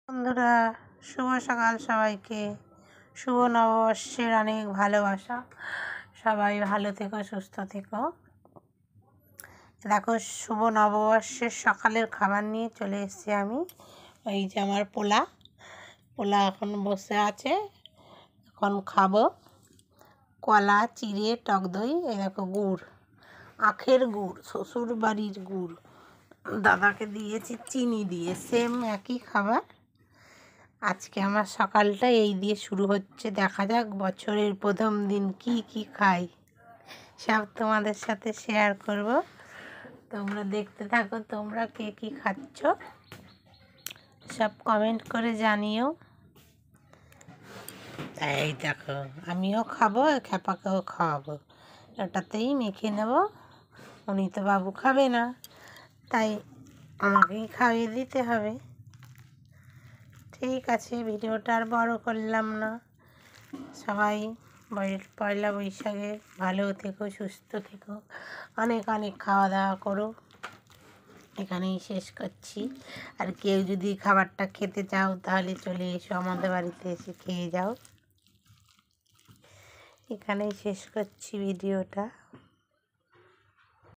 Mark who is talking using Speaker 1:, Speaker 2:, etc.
Speaker 1: বন্ধুরা, শুভ সকাল সবাইকে। শুভ নববর্ষের অনেক ভালোবাসা। সবাই ভালো থেকো, সুস্থ থেকো। দেখো, শুভ নববর্ষের সকালের খাবার নিয়ে চলে এসেছি আমি। এই যে আমার পোলা এখন বসে আছে, এখন খাবো। কলা চিড়ে, টক দই, এই দেখো গুড়, আখের গুড়, শ্বশুর বাড়ির গুড়, দাদাকে দিয়েছি চিনি দিয়ে, সেম একই খাবার। আজকে আমার সকালটা এই দিয়ে শুরু হচ্ছে। দেখা যাক বছরের প্রথম দিন কি কি খাই, সব তোমাদের সাথে শেয়ার করব। তোমরা দেখতে থাকো, তোমরা কে কি খাচ্ছ সব কমেন্ট করে জানিও। এই দেখো, আমিও খাবো, খেপাকেও খাওয়াবো, এটাতেই মেখে নেব। উনি তো বাবু খাবে না, তাই আমাকেই খাইয়ে দিতে হবে। ঠিক আছে, ভিডিওটা আর বড় করলাম না। সবাই পয়লা বৈশাখে ভালো থেকো, সুস্থ থেকো, অনেক অনেক খাওয়া দাওয়া করো। এখানেই শেষ করছি। আর কেউ যদি খাবারটা খেতে চাও তাহলে চলে এসো, আমাদের বাড়িতে এসে খেয়ে যাও। এখানেই শেষ করছি ভিডিওটা।